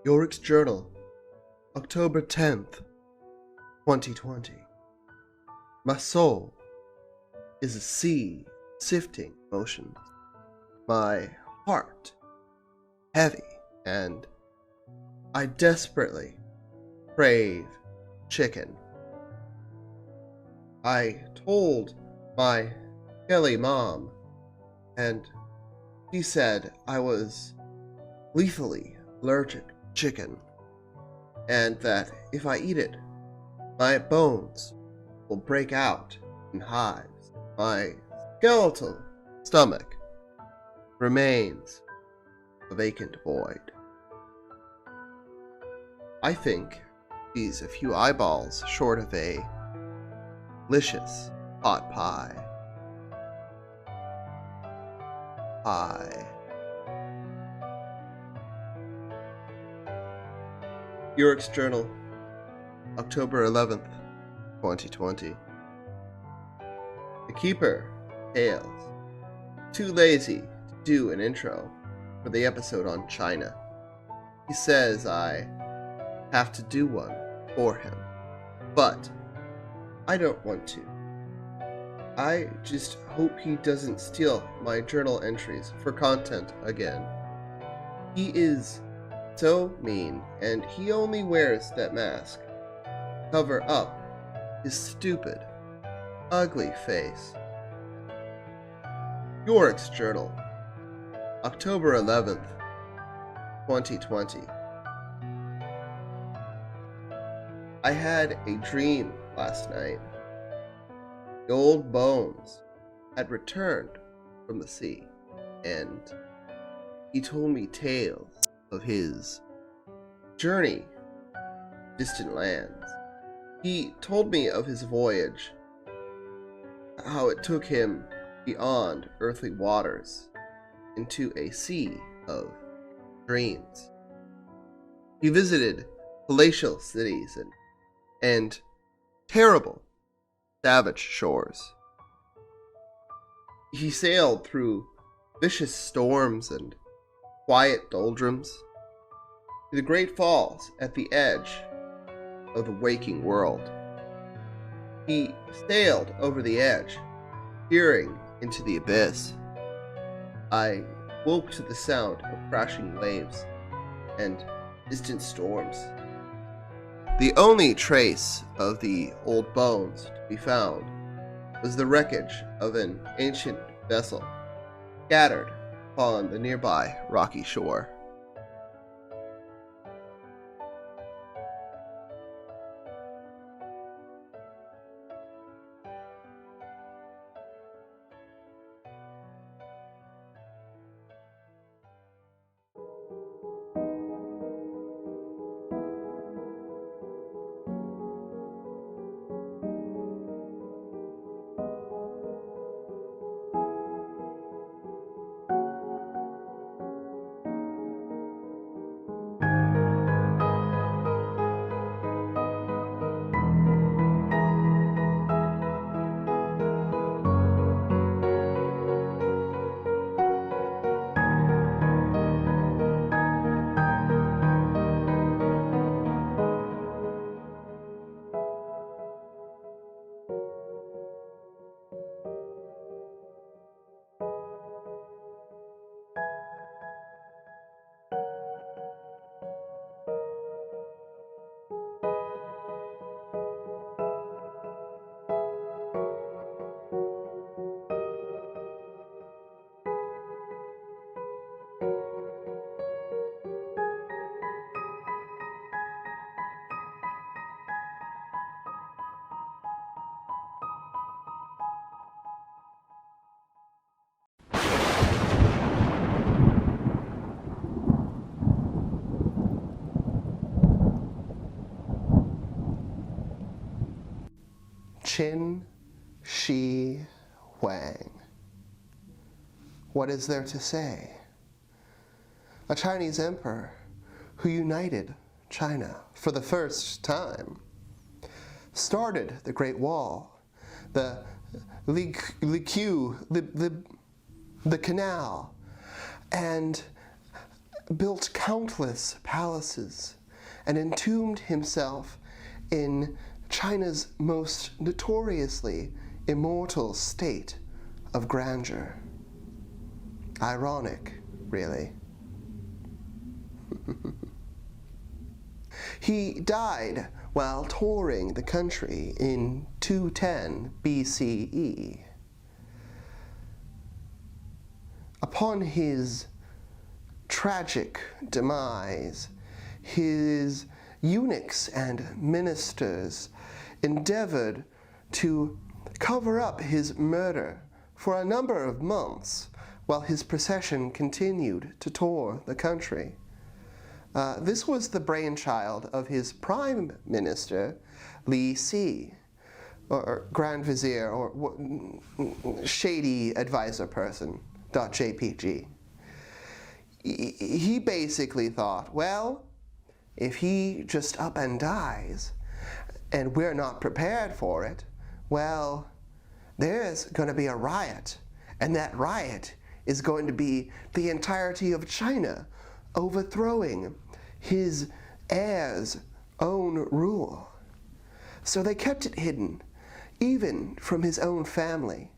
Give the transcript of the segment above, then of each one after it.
Yorick's Journal, October 10th, 2020. My soul is a sea sifting motions. My heart heavy, and I desperately crave chicken. I told my Kelly mom, and she said I was lethally allergic to chicken, and that if I eat it, my bones will break out in hives. My skeletal stomach remains a vacant void. I think she's a few eyeballs short of a delicious pot pie. Yorick's Journal, October 11th, 2020. The Keeper hails. Too lazy to do an intro for the episode on China. He says I have to do one for him, but I don't want to. I just hope he doesn't steal my journal entries for content again. He is so mean, and he only wears that mask to cover up his stupid, ugly face. Yorick's Journal, October 11th, 2020. I had a dream last night. The old bones had returned from the sea, and he told me tales of his journey to distant lands. He told me of his voyage, how it took him beyond earthly waters into a sea of dreams. He visited palatial cities and terrible, savage shores. He sailed through vicious storms and quiet doldrums to the great falls at the edge of the waking world. He sailed over the edge, peering into the abyss. I woke to the sound of crashing waves and distant storms. The only trace of the old bones to be found was the wreckage of an ancient vessel scattered upon the nearby rocky shore. Qin Shi Huang. What is there to say? A Chinese emperor who united China for the first time, started the Great Wall, the the canal, and built countless palaces and entombed himself in China's most notoriously immortal state of grandeur. Ironic, really. He died while touring the country in 210 BCE. Upon his tragic demise, his eunuchs and ministers endeavored to cover up his murder for a number of months while his procession continued to tour the country. This was the brainchild of his prime minister, Li Si, or Grand Vizier, or shady advisor person, .jpg. He basically thought, well, if he just up and dies, and we're not prepared for it, well, there's going to be a riot, and that riot is going to be the entirety of China overthrowing his heir's own rule. So they kept it hidden, even from his own family,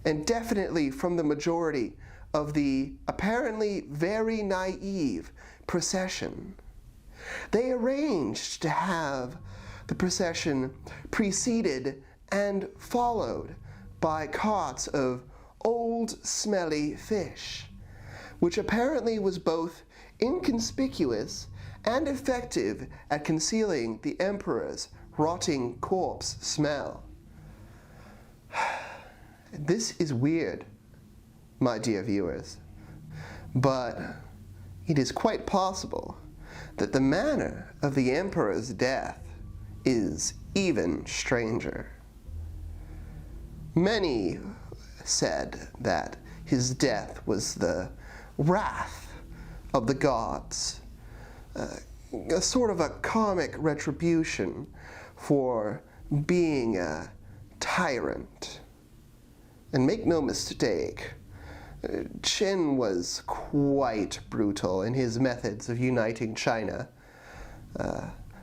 and definitely from the majority of the apparently very naive procession. They arranged to have the procession preceded and followed by carts of old, smelly fish, which apparently was both inconspicuous and effective at concealing the emperor's rotting corpse smell. This is weird, my dear viewers, but it is quite possible that the manner of the emperor's death is even stranger. Many said that his death was the wrath of the gods, a sort of a karmic retribution for being a tyrant. And make no mistake, Qin was quite brutal in his methods of uniting China.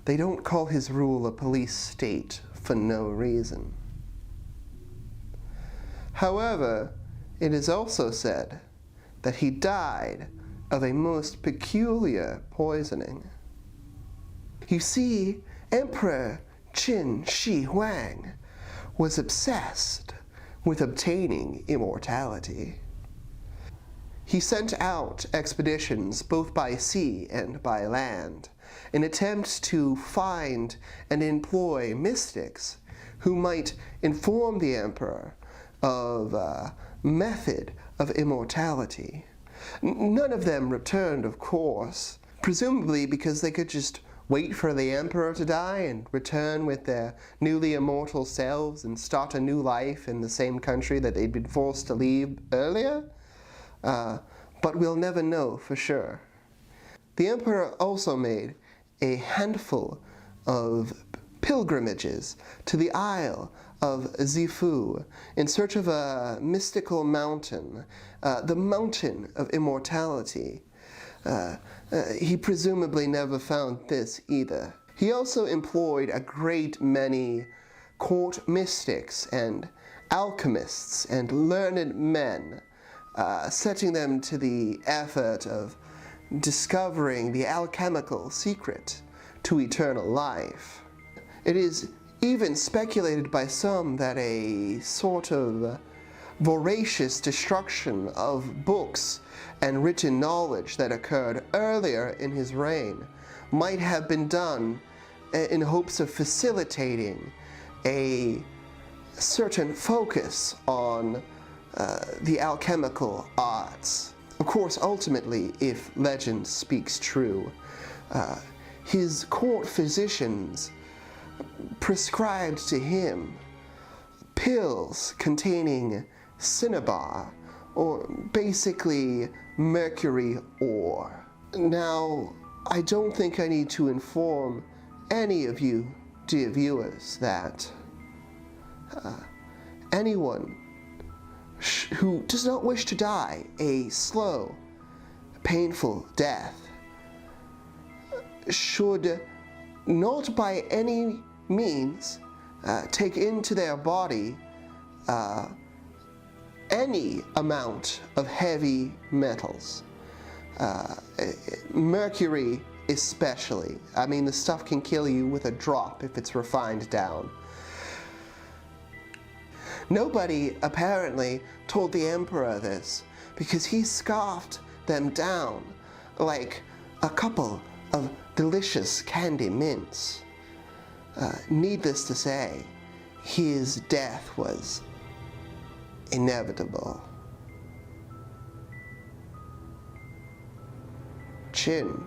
They don't call his rule a police state for no reason. However, it is also said that he died of a most peculiar poisoning. You see, Emperor Qin Shi Huang was obsessed with obtaining immortality. He sent out expeditions both by sea and by land in attempts to find and employ mystics who might inform the emperor of a method of immortality. None of them returned, of course, presumably because they could just wait for the emperor to die and return with their newly immortal selves and start a new life in the same country that they'd been forced to leave earlier. But we'll never know for sure. The emperor also made a handful of pilgrimages to the Isle of Zifu in search of a mystical mountain, the Mountain of Immortality. He presumably never found this either. He also employed a great many court mystics and alchemists and learned men, setting them to the effort of discovering the alchemical secret to eternal life. It is even speculated by some that a sort of voracious destruction of books and written knowledge that occurred earlier in his reign might have been done in hopes of facilitating a certain focus on the alchemical arts. Of course, ultimately, if legend speaks true, his court physicians prescribed to him pills containing cinnabar, or basically mercury ore. Now, I don't think I need to inform any of you, dear viewers, that anyone who does not wish to die a slow, painful death should not by any means take into their body any amount of heavy metals. Mercury especially. I mean, the stuff can kill you with a drop if it's refined down. Nobody apparently told the Emperor this, because he scarfed them down like a couple of delicious candy mints. Needless to say, his death was inevitable. Qin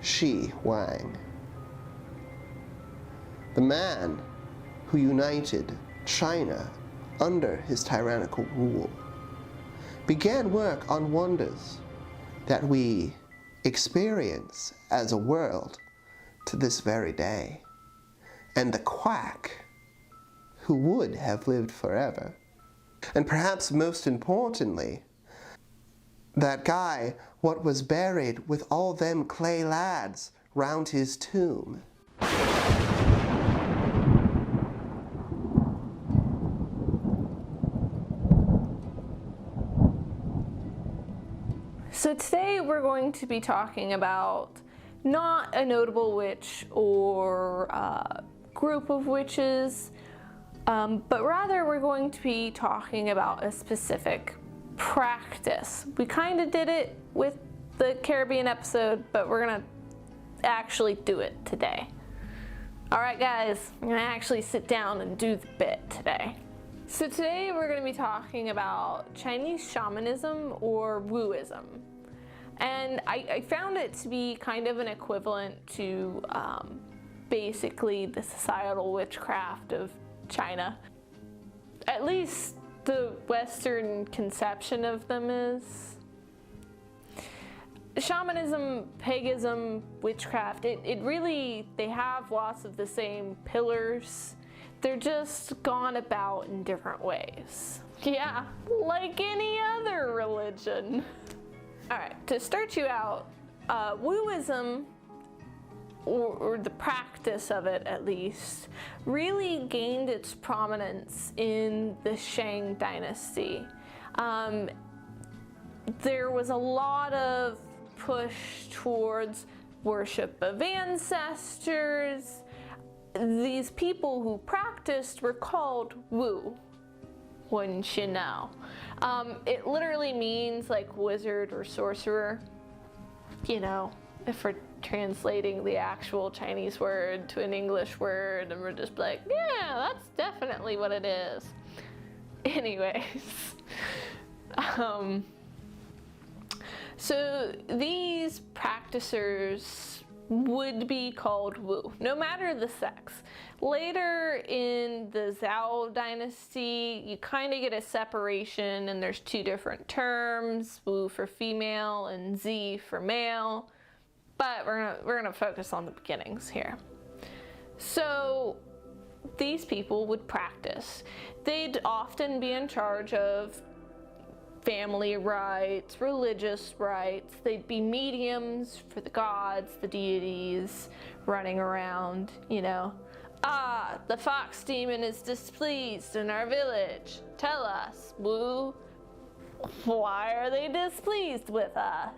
Shi Huang, the man who united China under his tyrannical rule, began work on wonders that we experience as a world to this very day. And the quack who would have lived forever. And perhaps most importantly, that guy what was buried with all them clay lads round his tomb. So today we're going to be talking about not a notable witch or group of witches, but rather we're going to be talking about a specific practice. We kind of did it with the Caribbean episode, but we're gonna actually do it today. All right, guys, we're gonna actually sit down and do the bit today. So today we're gonna be talking about Chinese shamanism or Wooism. And I found it to be kind of an equivalent to basically the societal witchcraft of China. At least the Western conception of them is. Shamanism, paganism, witchcraft, it really, they have lots of the same pillars. They're just gone about in different ways. Yeah, like any other religion. All right, to start you out, Wooism, or the practice of it at least, really gained its prominence in the Shang dynasty. There was a lot of push towards worship of ancestors. These people who practiced were called Wu, wouldn't you know? It literally means like wizard or sorcerer, you know, if we're translating the actual Chinese word to an English word, and we're just like, yeah, that's definitely what it is. Anyways, so these practicers would be called Wu, no matter the sex. Later in the Zhao dynasty, you kind of get a separation, and there's two different terms, Wu for female and Z for male. But we're gonna focus on the beginnings here. So these people would practice. They'd often be in charge of family rites, religious rites. They'd be mediums for the gods, the deities, running around, you know. Ah, the fox demon is displeased in our village. Tell us, Wu, why are they displeased with us?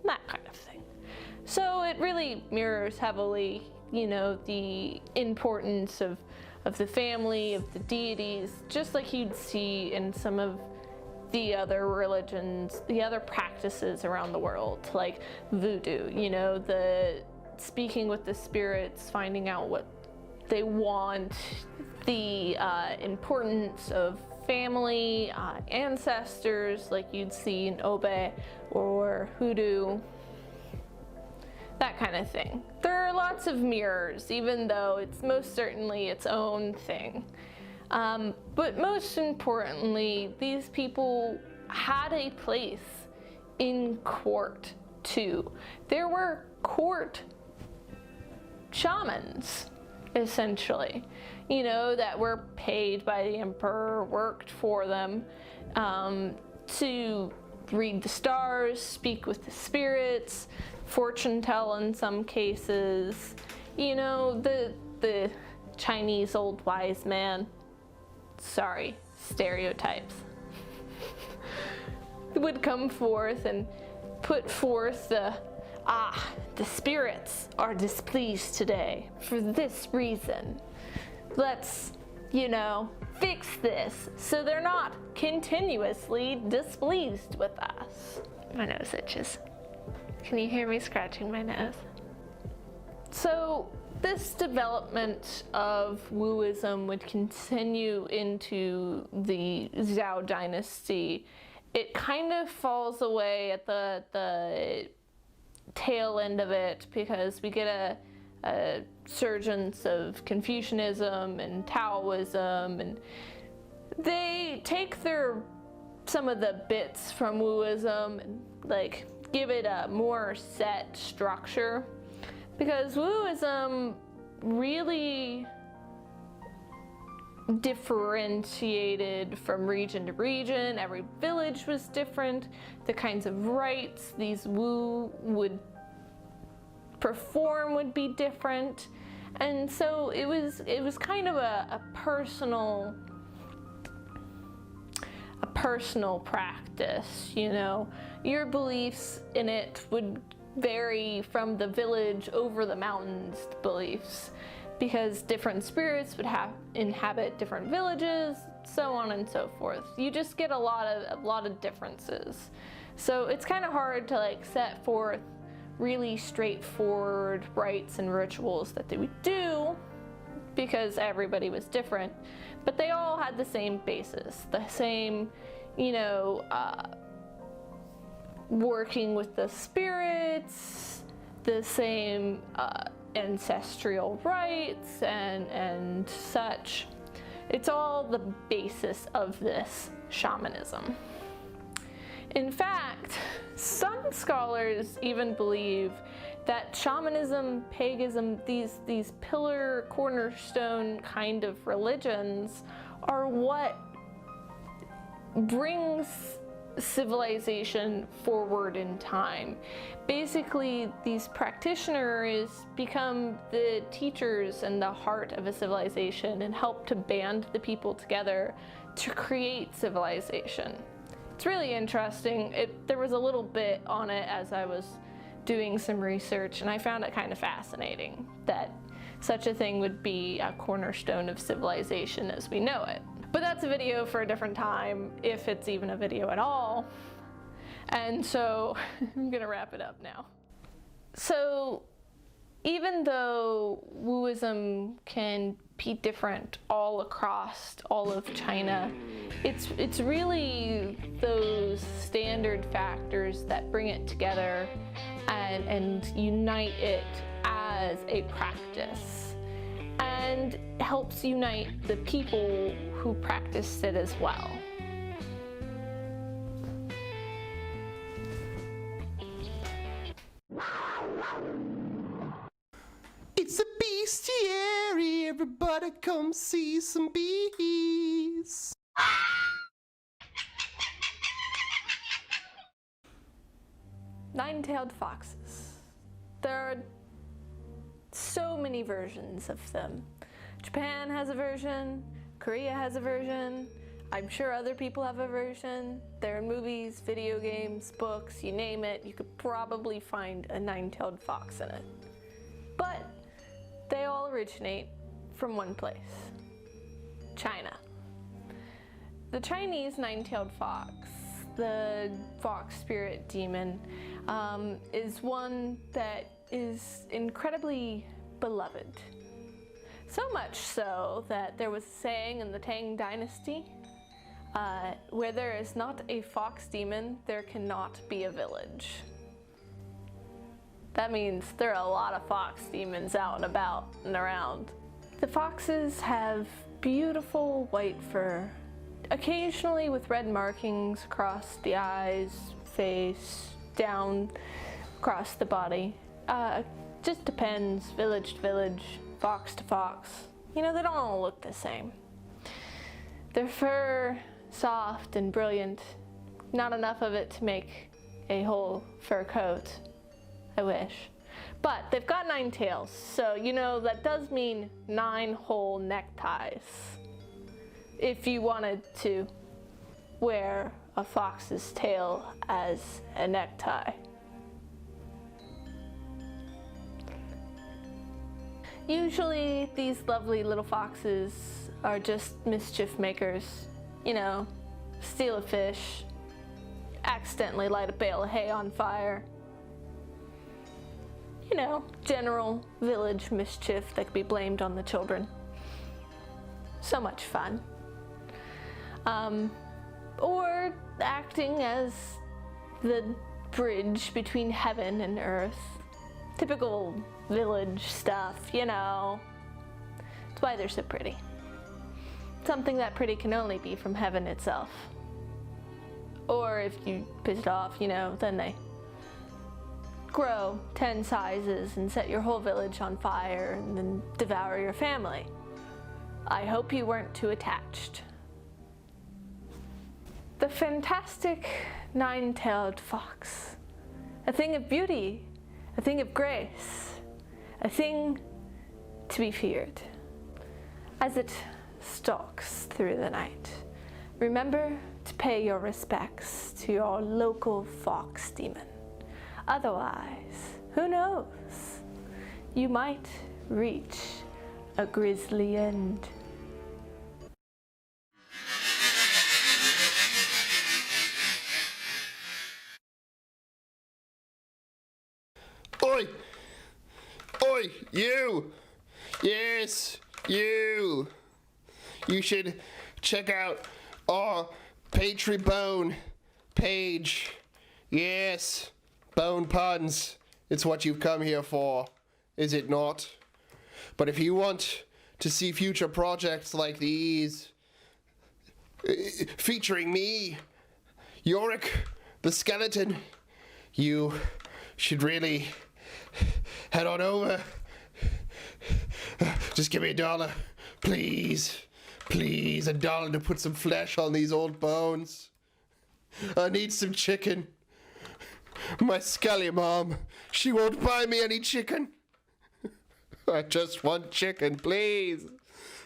That kind of thing. So it really mirrors heavily, you know, the importance of the family, of the deities, just like you'd see in some of the other religions, the other practices around the world, like voodoo, you know, the speaking with the spirits, finding out what they want, the importance of family, ancestors, like you'd see in Obe or hoodoo. That kind of thing. There are lots of mirrors, even though it's most certainly its own thing. But most importantly, these people had a place in court too. There were court shamans, essentially, you know, that were paid by the emperor, worked for them, to read the stars, speak with the spirits, fortune tell in some cases. You know, the Chinese old wise man. Sorry, stereotypes. Would come forth and put forth the spirits are displeased today for this reason. Let's, you know, fix this so they're not continuously displeased with us. My nose itches. Can you hear me scratching my nose? So this development of Wuism would continue into the Zhou dynasty. It kind of falls away at the tail end of it because we get a surgence of Confucianism and Taoism, and they take some of the bits from Wuism and like give it a more set structure, because Wuism really differentiated from region to region. Every village was different. The kinds of rites these Wu would perform would be different, and so it was kind of a personal practice. You know, your beliefs in it would vary from the village over the mountains beliefs, because different spirits would inhabit different villages, so on and so forth. You just get a lot of differences. So it's kind of hard to like set forth really straightforward rites and rituals that they would do, because everybody was different, but they all had the same basis, the same, you know, working with the spirits, the same ancestral rites and such. It's all the basis of this shamanism. In fact, some scholars even believe that shamanism, paganism, these pillar cornerstone kind of religions are what brings civilization forward in time. Basically, these practitioners become the teachers and the heart of a civilization and help to band the people together to create civilization. It's really interesting. There was a little bit on it as I was doing some research, and I found it kind of fascinating that such a thing would be a cornerstone of civilization as we know it. But that's a video for a different time, if it's even a video at all. And so I'm gonna wrap it up now. So even though Wuism can be different all across all of China, it's really those standard factors that bring it together and unite it as a practice, and helps unite the people who practice it as well. It's a bestiary, everybody come see some bees. Nine-tailed foxes. There are so many versions of them. Japan has a version, Korea has a version, I'm sure other people have a version. They're in movies, video games, books, you name it, you could probably find a nine-tailed fox in it. But they all originate from one place, China. The Chinese nine-tailed fox, the fox spirit demon, is one that is incredibly beloved. So much so that there was a saying in the Tang Dynasty, where there is not a fox demon, there cannot be a village. That means there are a lot of fox demons out and about and around. The foxes have beautiful white fur, occasionally with red markings across the eyes, face, down across the body. Just depends, village to village, fox to fox. You know, they don't all look the same. Their fur, soft and brilliant, Not enough of it to make a whole fur coat. I wish. But they've got 9 tails, so you know that does mean 9 whole neckties. If you wanted to wear a fox's tail as a necktie. Usually these lovely little foxes are just mischief makers. You know, steal a fish, accidentally light a bale of hay on fire. You know, general village mischief that could be blamed on the children. So much fun. Or acting as the bridge between heaven and earth. Typical village stuff, you know. That's why they're so pretty. Something that pretty can only be from heaven itself. Or if you piss it off, you know, then they grow 10 sizes and set your whole village on fire and then devour your family. I hope you weren't too attached. The fantastic 9-tailed fox. A thing of beauty, a thing of grace, a thing to be feared. As it stalks through the night, remember to pay your respects to your local fox demon. Otherwise, who knows? You might reach a grisly end. Oi! Oi, you! Yes, you! You should check out our Patreon page. Yes, bone puns. It's what you've come here for, is it not? But if you want to see future projects like these, featuring me, Yorick the Skeleton, you should really head on over. Just give me $1, please. Please, $1 to put some flesh on these old bones. I need some chicken. My scully mom, she won't buy me any chicken. I just want chicken, please.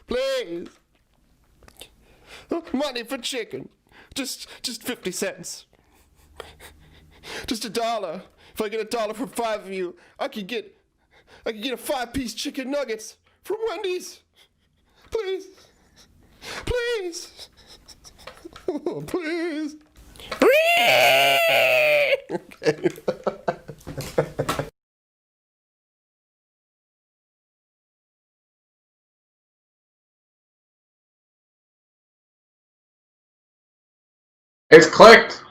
Please. Money for chicken. Just 50 cents. Just $1. If I get $1 for 5 of you, I could get a 5-piece chicken nuggets from Wendy's. Please. Please. Oh, please. Okay. It's clicked.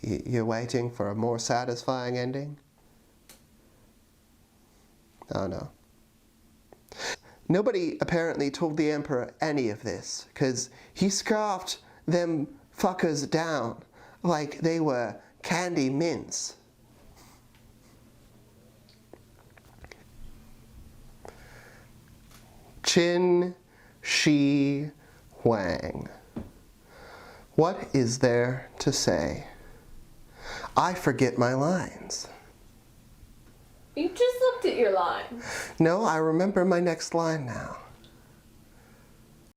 You're waiting for a more satisfying ending? Oh no. Nobody apparently told the Emperor any of this, because he scarfed them fuckers down like they were candy mints. Qin Shi Huang. What is there to say? I forget my lines. You just looked at your lines. No, I remember my next line now.